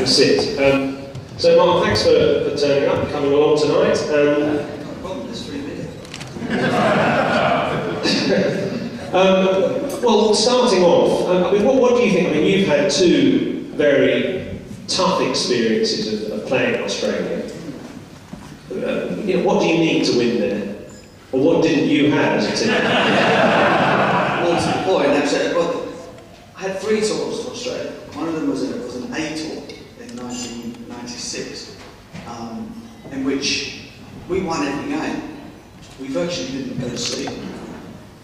a sit. So Mark, thanks for turning up, coming along tonight. Well, starting off, I mean, what do you think? I mean, you've had two very tough experiences of playing in Australia. You know, what do you need to win there? Or what didn't you have as a team? Well, to the point, absolutely. Well, I had 3 tours to Australia. One of them was an A tour in 1996, in which we won every game. We virtually didn't go to sleep.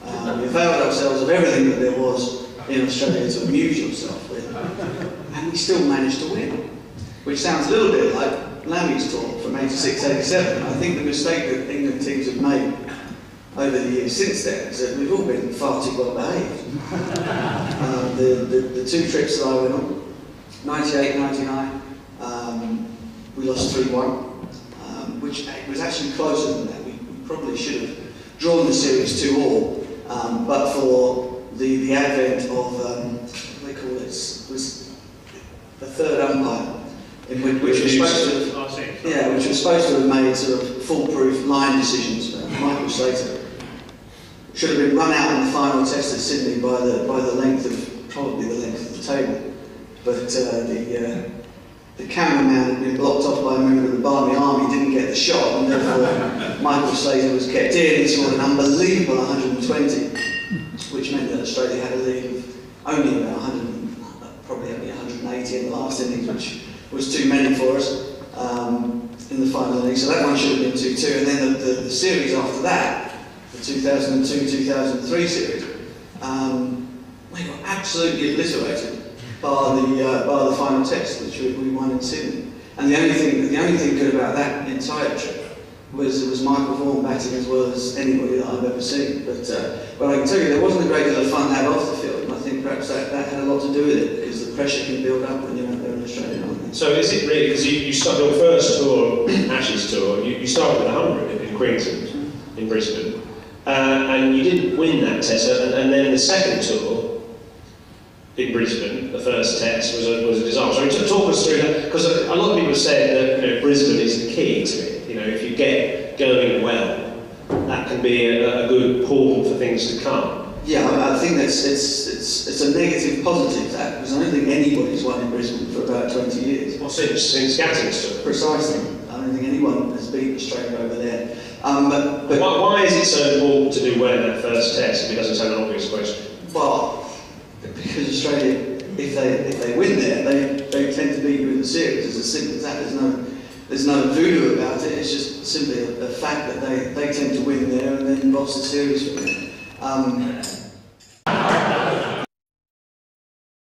We availed ourselves of everything that there was in Australia to amuse yourself with, and we still managed to win. Which sounds a little bit like Lammy's tour from 86, 87. I think the mistake that England teams have made over the years since then is that we've all been far too well behaved. The 2 trips that I went on, 98, 99, we lost 3-1, which was actually closer than that. We probably should have drawn the series 2-2, but for the advent of, what do they call it, was the third umpire, which was supposed to have made sort of foolproof line decisions. Michael Slater should have been run out in the final test at Sydney by the length of, probably the length of the table, but the cameraman had been blocked off by a member of the Barmy Army, didn't get the shot, and therefore Michael Slater was kept in. He scored an unbelievable 120, which meant that Australia had a lead of only about 100, probably only 180 in the last innings, which was too many for us in the final innings. So that one should have been 2-2, and then the series after that, the 2002-2003 series, we got absolutely obliterated by the final test, which we won in Sydney. And the only thing good about that entire trip was it was Michael Vaughan batting as well as anybody that I've ever seen. But I can tell you there wasn't a great deal of fun had off the field, and I think perhaps that had a lot to do with it, because the pressure can build up when you're out there in Australia. So is it really, because you started your first tour, Ashes tour, you started with 100 in Queensland, in Brisbane, and you didn't win that test, and then the second tour in Brisbane, the first test, was a disaster. So talk us through that, because a lot of people have said that Brisbane is the key to it. If you get going well, that can be a good portal for things to come. Yeah, I think it's a negative positive, that, because I don't think anybody's won in Brisbane for about 20 years. Well, since Gatting's tour. Precisely. I don't think anyone has beaten Australia over there. But why is it so important to do well in that first test, if it doesn't sound an obvious question? Well, because Australia, if they win there, they tend to beat you in the series. It's as simple as that. There's no voodoo about it. It's just simply a fact that they tend to win there and then lost the series from there.